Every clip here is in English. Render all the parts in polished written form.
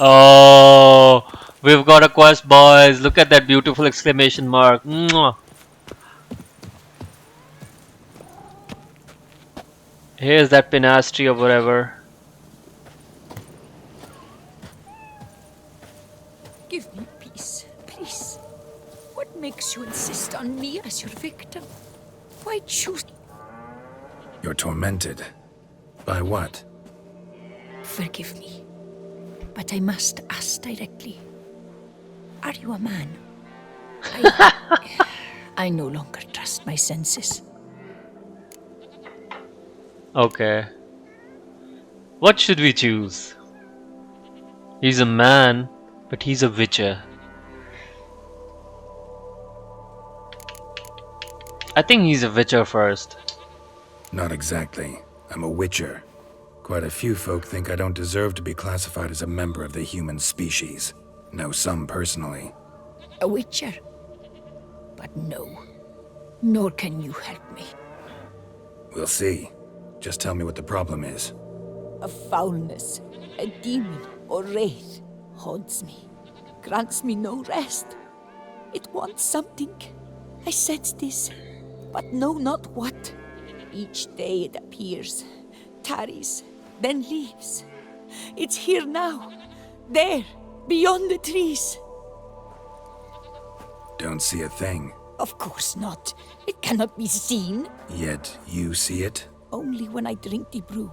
Oh, we've got a quest, boys. Look at that beautiful exclamation mark. Mwah. Here's that pinastry or whatever. Give me peace, please. What makes you insist on me as your victim? Why choose? You're tormented. By what? Forgive me, but I must ask directly. Are you a man? I no longer trust my senses. Okay. What should we choose? He's a man, but he's a witcher. I think he's a witcher first. Not exactly. I'm a witcher. Quite a few folk think I don't deserve to be classified as a member of the human species. Know some personally. A witcher? But no. Nor can you help me. We'll see. Just tell me what the problem is. A foulness, a demon or wraith haunts me, grants me no rest. It wants something. I sense this, but know not what. Each day it appears, tarries, then leaves. It's here now, there, beyond the trees. Don't see a thing. Of course not. It cannot be seen. Yet you see it? Only when I drink the brew,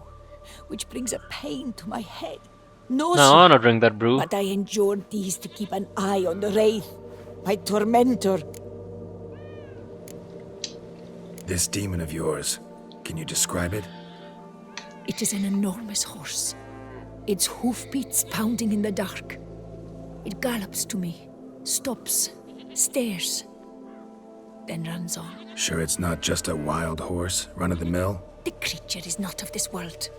which brings a pain to my head. No, I wanna drink that brew. But I endured these to keep an eye on the wraith, my tormentor. This demon of yours, can you describe it? It is an enormous horse, its hoofbeats pounding in the dark. It gallops to me, stops, stares, then runs on. Sure it's not just a wild horse, run-of-the-mill? The creature is not of this world.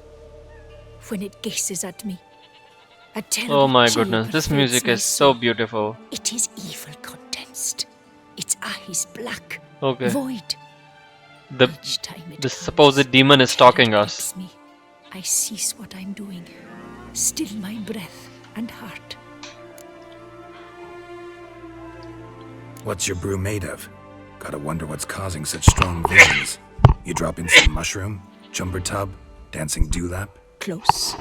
When it gazes at me, a terrible Oh my chill goodness, this pervades music my is so soul. beautiful. It is evil condensed. Its eyes black, Okay. void. The Each time it the comes, supposed demon is terror stalking us. grips me. I cease what I'm doing, still my breath and heart. What's your brew made of? Gotta wonder what's causing such strong visions. You drop in some mushroom, jumper tub, dancing dewlap? Close.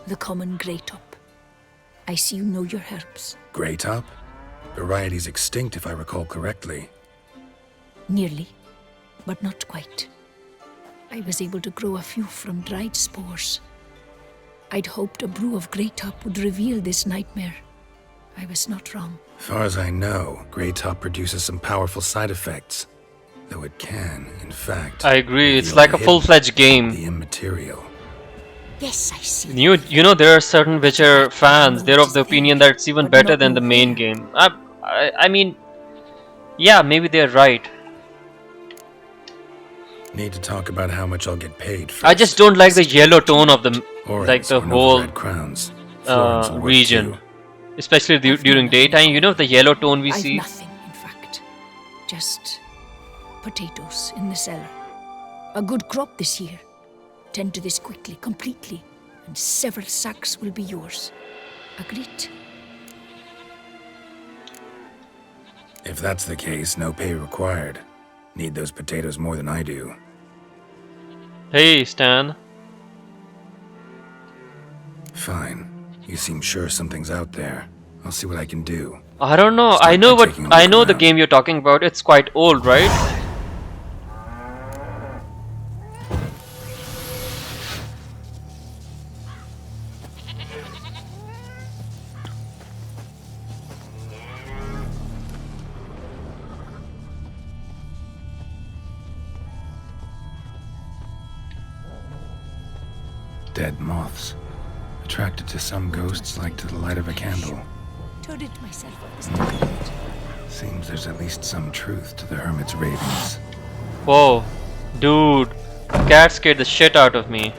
The common grey top. I see you know your herbs. Grey top? Variety's extinct if I recall correctly. Nearly, but not quite. I was able to grow a few from dried spores. I'd hoped a brew of grey top would reveal this nightmare. I was not wrong. Far as I know, grey top produces some powerful side effects. Though it can, in fact... I agree, it's reveal like the a full-fledged hidden, game. The immaterial. Yes, I see. You know there are certain Witcher fans, they're of the opinion that it's even better than the main game. I mean, yeah, maybe they're right. Need to talk about how much I'll get paid first. I just don't like the yellow tone of the like the or no whole red crowns. Florins will work region, too. especially during daytime. You know the yellow tone we I've see. nothing, in fact. Just potatoes in the cellar. A good crop this year. Tend to this quickly, completely, and several sacks will be yours. Agreed? If that's the case, no pay required. Need those potatoes more than I do. Hey Stan. Fine. You seem sure something's out there. I'll see what I can do. I don't know. Start I know by what taking a I look know the around. game you're talking about. It's quite old, right? Dead moths. Attracted to some ghosts like to the light of a candle. To rid myself of this document. Seems there's at least some truth to the hermit's ravings. Whoa, dude, the cat scared the shit out of me.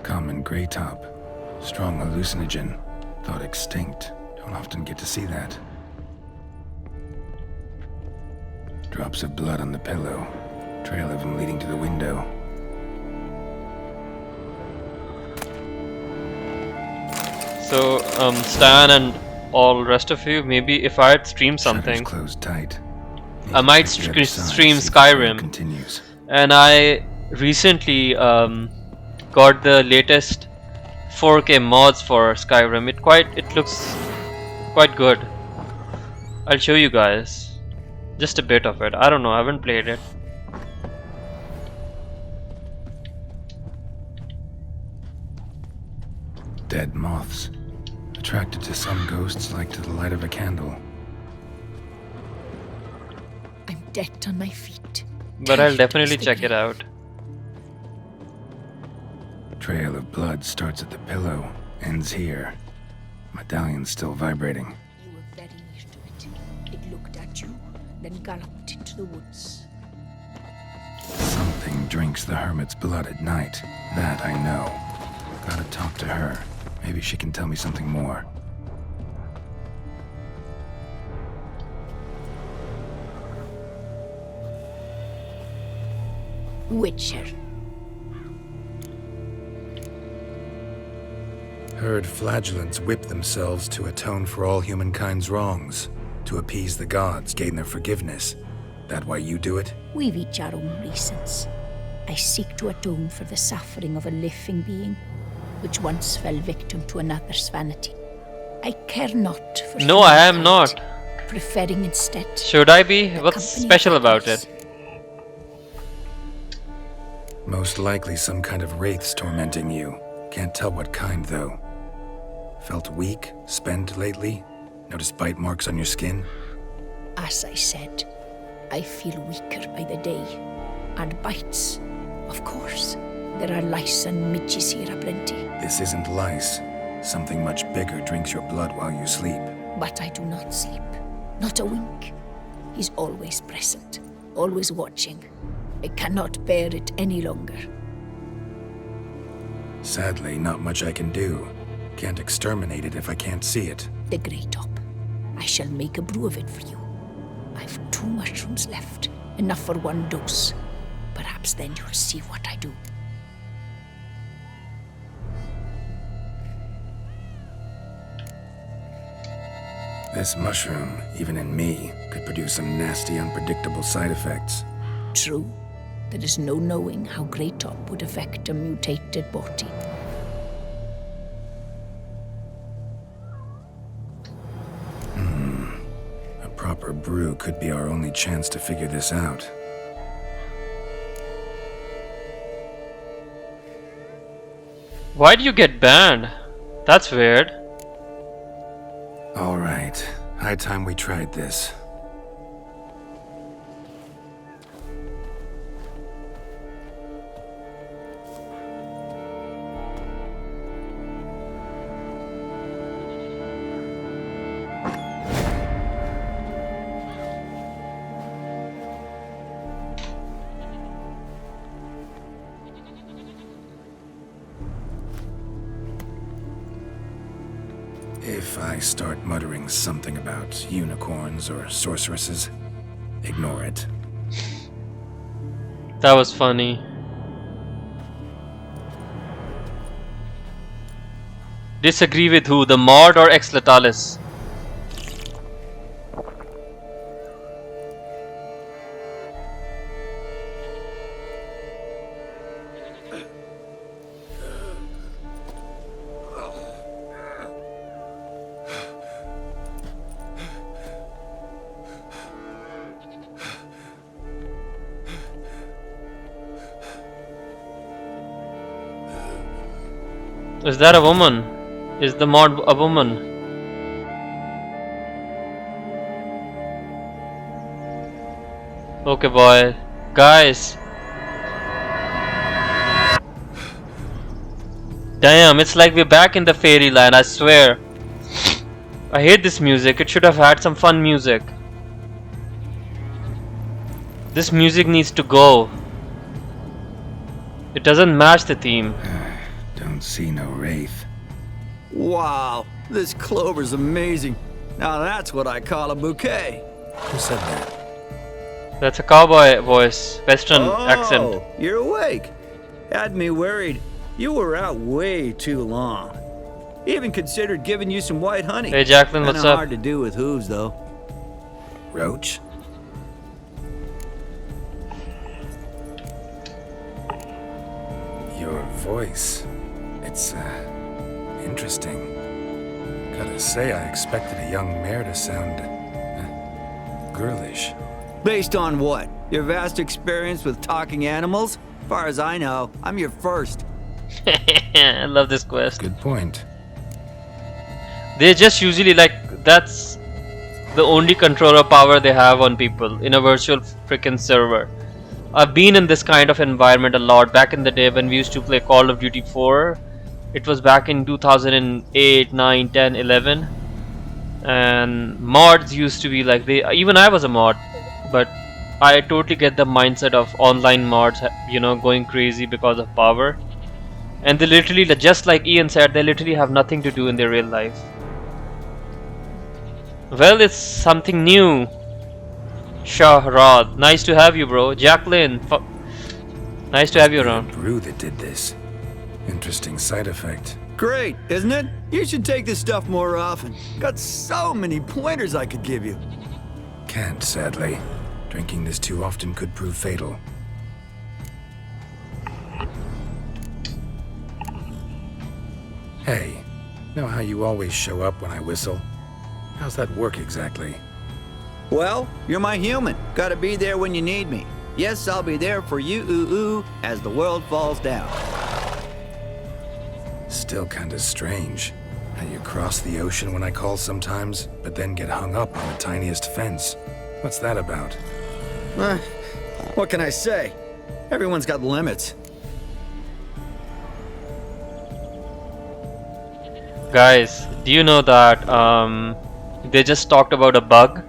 Common grey top. Strong hallucinogen. Thought extinct. Don't often get to see that. Drops of blood on the pillow. Trail of him leading to the window. So, Stan and all rest of you, maybe if I had streamed Shutters something, closed tight. I might Check the other side, stream see if the flow Skyrim. continues. And I recently got the latest 4K mods for Skyrim. It looks quite good. I'll show you guys just a bit of it. I don't know, I haven't played it. Dead moths. Attracted to some ghosts like to the light of a candle. I'm dead on my feet. But I'll Tired definitely as the check it grave. out. Trail of blood starts at the pillow, ends here. Medallion's still vibrating. You were very near to it. It looked at you, then galloped into the woods. Something drinks the hermit's blood at night. That I know. Gotta talk to her. Maybe she can tell me something more. Witcher. Heard flagellants whip themselves to atone for all humankind's wrongs. To appease the gods, gain their forgiveness. That why you do it? We've each our own reasons. I seek to atone for the suffering of a living being, which once fell victim to another's vanity. I care not for No, I am humankind, not. preferring instead Should I be? the What's company of special about others. it? Most likely some kind of wraiths tormenting you. Can't tell what kind, though. Felt weak, spent lately? Noticed bite marks on your skin? As I said, I feel weaker by the day. And bites, of course. There are lice and midges here aplenty. This isn't lice. Something much bigger drinks your blood while you sleep. But I do not sleep. Not a wink. He's always present, always watching. I cannot bear it any longer. Sadly, not much I can do. Can't exterminate it if I can't see it. The grey top. I shall make a brew of it for you. I've 2 mushrooms left, enough for 1 dose. Perhaps then you'll see what I do. This mushroom, even in me, could produce some nasty, unpredictable side effects. True, there is no knowing how grey top would affect a mutated body. A proper brew could be our only chance to figure this out. Why do you get banned? That's weird. All right, high time we tried this. If I start muttering something about unicorns or sorceresses, ignore it. That was funny. Disagree with who? The mod or Exlatalis? Is that a woman? Is the mod a woman? Okay, boy. Guys. Damn, it's like we're back in the fairyland, I swear. I hate this music. It should have had some fun music. This music needs to go. It doesn't match the theme. Don't see no wraith. Wow, this clover's amazing. Now that's what I call a bouquet. Who said that? That's a cowboy voice, western accent. Oh, you're awake. Had me worried. You were out way too long. Even considered giving you some white honey. Hey Jacqueline, Kinda what's up? hard to do with hooves, though. Roach? Your voice. It's, interesting. Gotta say, I expected a young mare to sound, girlish. Based on what? Your vast experience with talking animals? As far as I know, I'm your first. I love this quest. Good point. They just usually like that's the only controller power they have on people in a virtual freaking server. I've been in this kind of environment a lot back in the day when we used to play Call of Duty 4. It was back in 2008, 9, 10, 11. And mods used to be like even I was a mod, but I totally get the mindset of online mods, going crazy because of power. And they literally, just like Ian said, they literally have nothing to do in their real life. Well, it's something new. Shahrad, nice to have you, bro. Jacqueline, nice to have you around. Brew that did this. Interesting side effect. Great, isn't it? You should take this stuff more often. Got so many pointers I could give you. Can't, sadly. Drinking this too often could prove fatal. Hey, know how you always show up when I whistle? How's that work exactly? Well, you're my human. Gotta be there when you need me. Yes, I'll be there for you, ooh, as the world falls down. Still kinda strange. How you cross the ocean when I call sometimes, but then get hung up on the tiniest fence. What's that about? What can I say? Everyone's got limits. Guys, do you know that they just talked about a bug?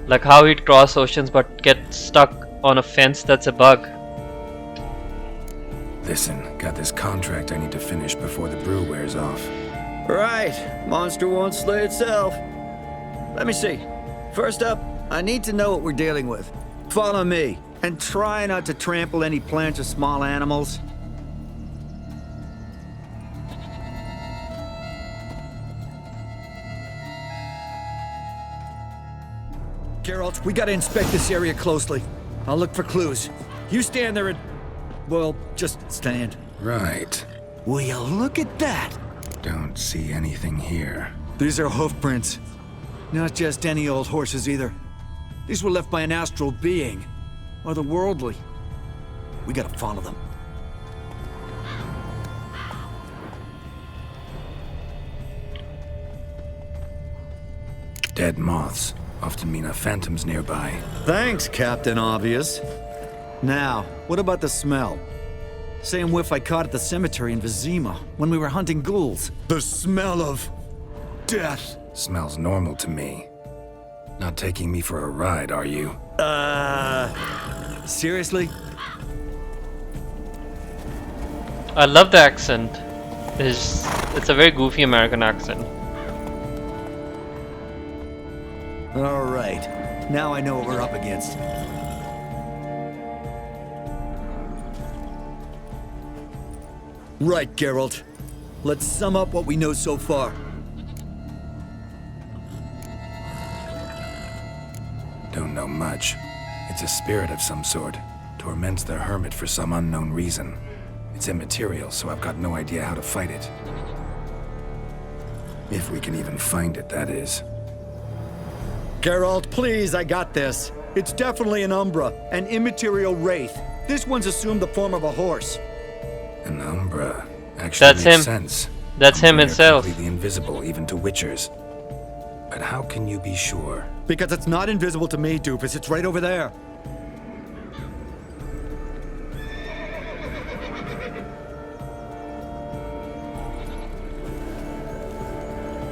Like how he'd cross oceans but get stuck on a fence? That's a bug. Listen, got this contract I need to finish before the brew wears off. Right, monster won't slay itself. Let me see. First up, I need to know what we're dealing with. Follow me, and try not to trample any plants or small animals. Geralt, we gotta inspect this area closely. I'll look for clues. You stand there and... well, just stand. Right. Will you look at that? Don't see anything here. These are hoof prints. Not just any old horses either. These were left by an astral being. Otherworldly. We gotta follow them. Dead moths often mean a phantom's nearby. Thanks, Captain Obvious. Now, what about the smell? Same whiff I caught at the cemetery in Vizima when we were hunting ghouls. The smell of... death. Smells normal to me. Not taking me for a ride, are you? Seriously? I love the accent. It's a very goofy American accent. All right. Now I know what we're up against. Right, Geralt. Let's sum up what we know so far. Don't know much. It's a spirit of some sort. Torments the hermit for some unknown reason. It's immaterial, so I've got no idea how to fight it. If we can even find it, that is. Geralt, please, I got this. It's definitely an Umbra, an immaterial wraith. This one's assumed the form of a horse. An Umbra. Actually That's makes him. sense. That's him They're himself. completely invisible, even to witchers. But how can you be sure? Because it's not invisible to me, Doofus. It's right over there.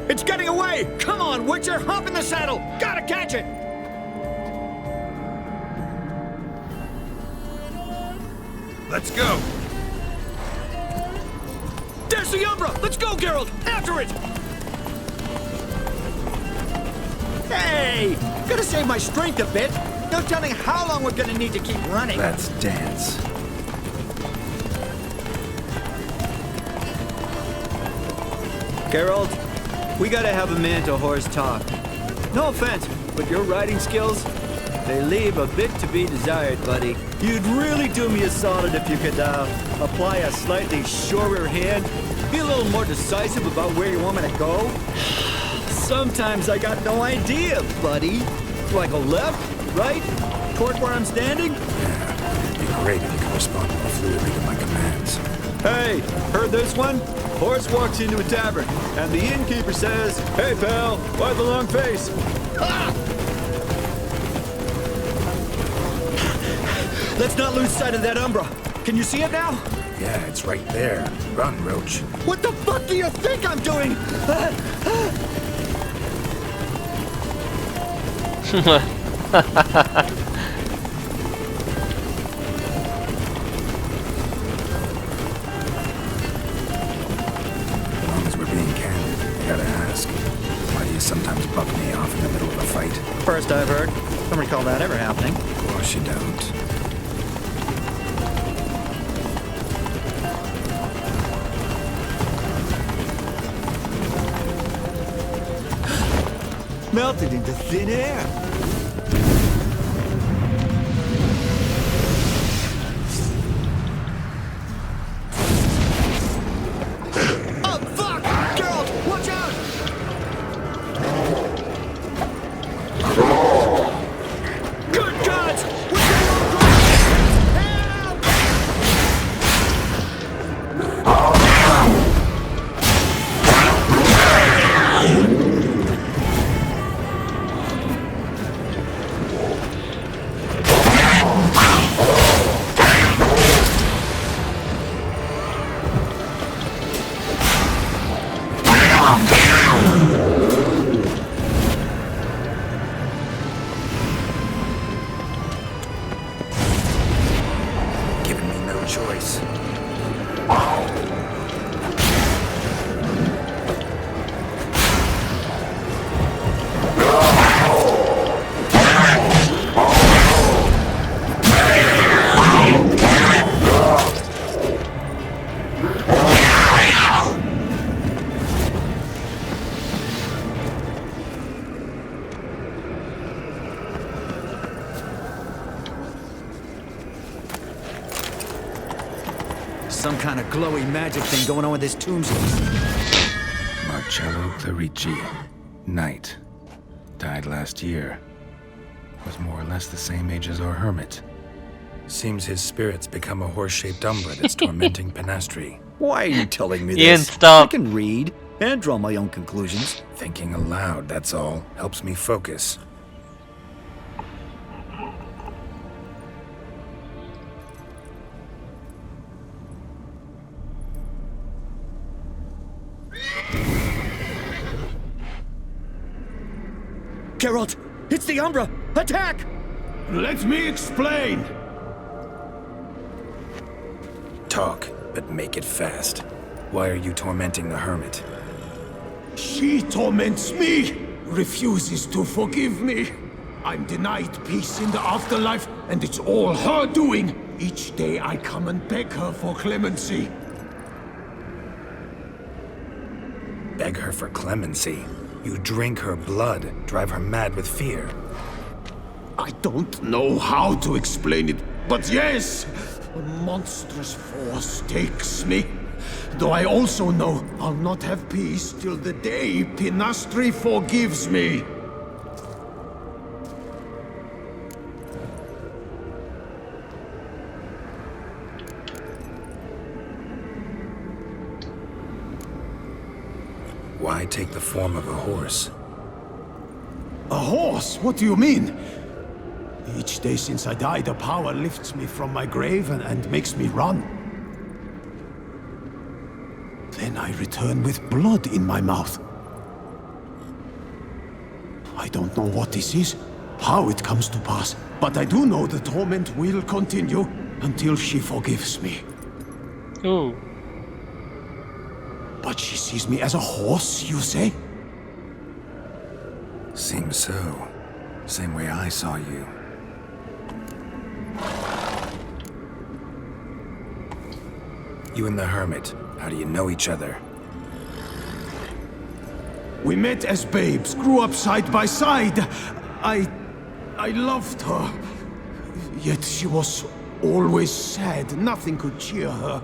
It's getting away! Come on, Witcher! Hop in the saddle! Gotta catch it! Let's go! There's the Umbra! Let's go, Geralt! After it! Hey! Gotta save my strength a bit. No telling how long we're gonna need to keep running. Let's dance. Geralt, we gotta have a man-to-horse talk. No offense, but your riding skills, they leave a bit to be desired, buddy. You'd really do me a solid if you could, apply a slightly surer hand. Be a little more decisive about where you want me to go. Sometimes I got no idea, buddy. Do I go left, right, toward where I'm standing? Yeah, it'd be great if you could respond more fluidly to my commands. Hey, heard this one? Horse walks into a tavern, and the innkeeper says, "Hey, pal, why the long face?" Ah! Let's not lose sight of that Umbra. Can you see it now? Yeah, it's right there. Run, Roach. What the fuck do you think I'm doing? As long as we're being candid, I gotta ask, why do you sometimes buck me off in the middle of a fight? First I've heard. Don't recall that ever happening. Of course you don't. Melted into thin air. Oh, fuck! Geralt, watch out! Good gods! We're Help! Giving me no choice. Some kind of glowy magic thing going on with this tombstone. Marcello Clarici. Knight. Died last year. Was more or less the same age as our hermit. Seems his spirit's become a horse-shaped umbra that's tormenting Penastri. Why are you telling me Ian, this? stop. I can read and draw my own conclusions. Thinking aloud, that's all. Helps me focus. Geralt, it's the Umbra! Attack! Let me explain! Talk, but make it fast. Why are you tormenting the hermit? She torments me, refuses to forgive me. I'm denied peace in the afterlife, and it's all her doing. Each day I come and beg her for clemency. Beg her for clemency. You drink her blood, drive her mad with fear. I don't know how to explain it, but yes, a monstrous force takes me. Though I also know I'll not have peace till the day Penastri forgives me. Why take the form of a horse? A horse? What do you mean? Each day since I died, a power lifts me from my grave and makes me run. Then I return with blood in my mouth. I don't know what this is, how it comes to pass, but I do know the torment will continue until she forgives me. Ooh. But she sees me as a horse, you say? Seems so. Same way I saw you. You and the hermit, how do you know each other? We met as babes, grew up side by side. I loved her. Yet she was always sad. Nothing could cheer her.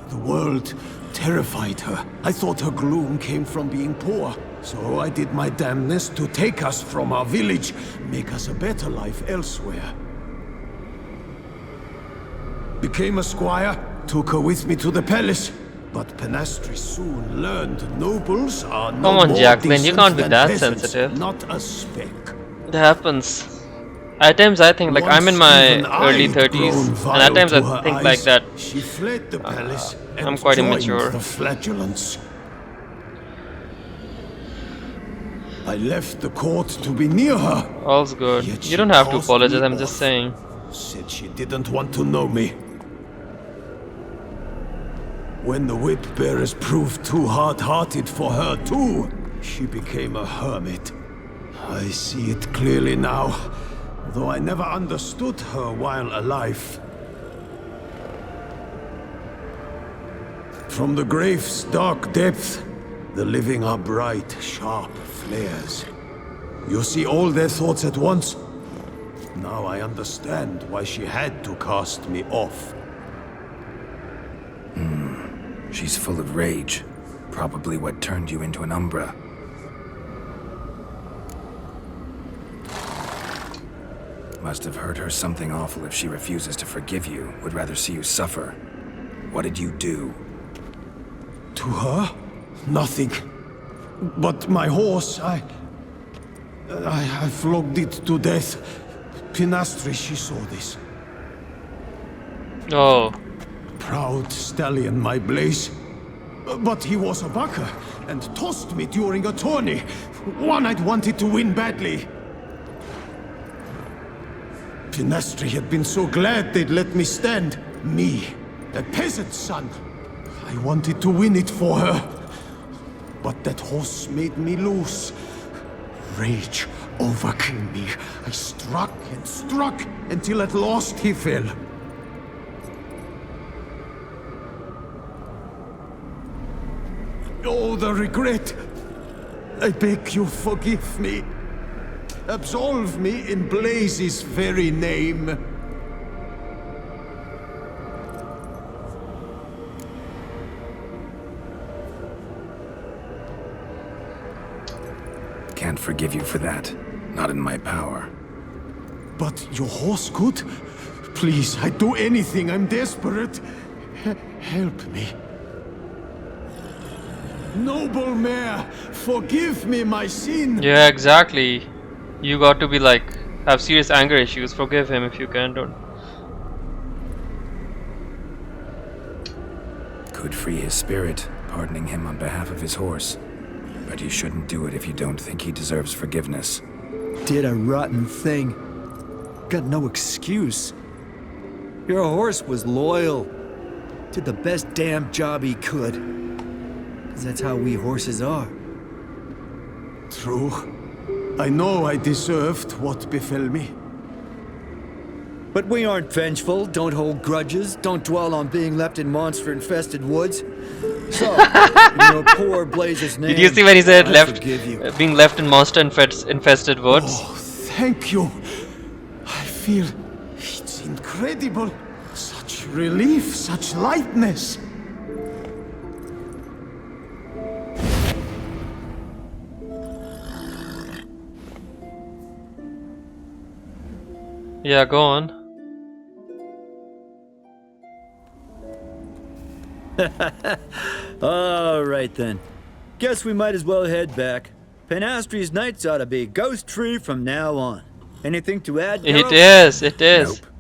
The world terrified her. I thought her gloom came from being poor. So I did my damnedest to take us from our village, make us a better life elsewhere. Became a squire, took her with me to the palace. But Penastri soon learned nobles are no Come on, more Jacqueline, you decent can't be than that peasants, sensitive. Not a speck. It happens. At times I think like I'm in my Once even early I'd 30s, grown and vile at times to I her think eyes. like that. She fled the palace and I'm quite joined immature. the flagellants. I left the court to be near her. All's good. Yet You she don't have to cast apologize, me I'm just off. saying. Said she didn't want to know me. When the whip bearers proved too hard-hearted for her too, she became a hermit. I see it clearly now, though I never understood her while alive. From the grave's dark depth, the living are bright, sharp flares. You see all their thoughts at once. Now I understand why she had to cast me off. She's full of rage. Probably what turned you into an Umbra. Must have hurt her something awful if she refuses to forgive you, would rather see you suffer. What did you do? To her? Nothing. But my horse, I flogged it to death. Pinastri, she saw this. Oh, Proud stallion, my blaze. But he was a bucker, and tossed me during a tourney. One I'd wanted to win badly. Pinastri had been so glad they'd let me stand. Me, a peasant's son. I wanted to win it for her. But that horse made me lose. Rage overcame me. I struck and struck until at last he fell. Oh, the regret. I beg you, forgive me. Absolve me in Blaze's very name. Can't forgive you for that. Not in my power. But your horse could? Please, I'd do anything. I'm desperate. Help me. Noble mare, forgive me my sin. yeah, exactly. You got to be like, have serious anger issues. Forgive him if you can, don't. Could free his spirit, pardoning him on behalf of his horse. But you shouldn't do it if you don't think he deserves forgiveness. Did a rotten thing. Got no excuse. Your horse was loyal. Did the best damn job he could. 'Cause that's how we horses are. True. I know I deserved what befell me. But we aren't vengeful, don't hold grudges, don't dwell on being left in monster-infested woods. So, in your poor Blaze's name, Did you see when he said I forgive you. being left in monster-infested woods? Oh, thank you. I feel it's incredible. Such relief, such lightness. Yeah, go on. All right then. Guess we might as well head back. Penastri's nights ought to be ghost-free from now on. Anything to add, It Geralt? is, it is. Nope.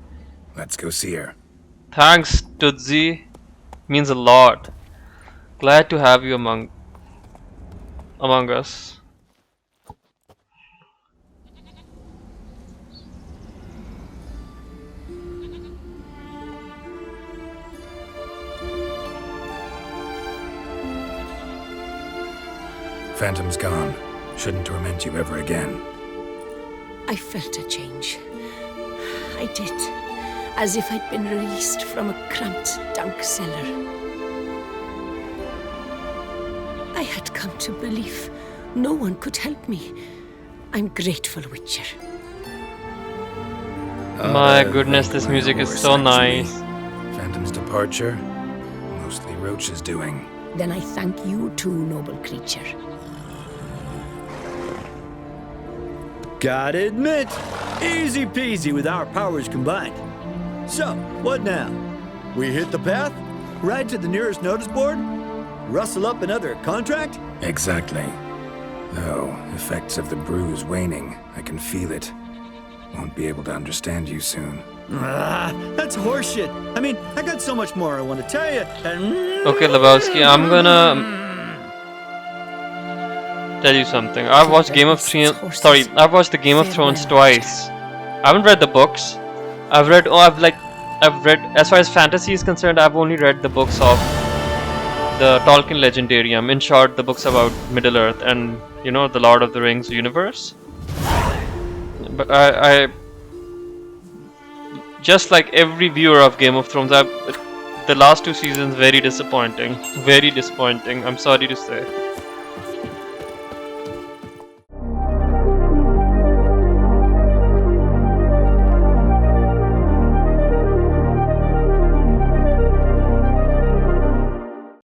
Let's go see her. Thanks, Tutsi. Means a lot. Glad to have you among us. Phantom's gone. Shouldn't torment you ever again. I felt a change. I did. As if I'd been released from a cramped, dark cellar. I had come to believe no one could help me. I'm grateful, Witcher. My goodness, this music is so nice. Phantom's departure, mostly Roach's doing. Then I thank you too, noble creature. Gotta admit, easy peasy with our powers combined. So, what now? We hit the path? Ride to the nearest notice board? Rustle up another contract? Exactly. Though, effects of the bruise waning, I can feel it. Won't be able to understand you soon. That's horseshit. I mean, I got so much more I want to tell you, and... Okay, Lebowski, I'm gonna tell you something. I've watched I've watched the Game of Thrones twice. I haven't read the books. I've read, as far as fantasy is concerned, I've only read the books of the Tolkien Legendarium. In short, the books about Middle-earth and, you know, the Lord of the Rings universe. But I just like every viewer of Game of Thrones, the last 2 seasons very disappointing. Very disappointing, I'm sorry to say.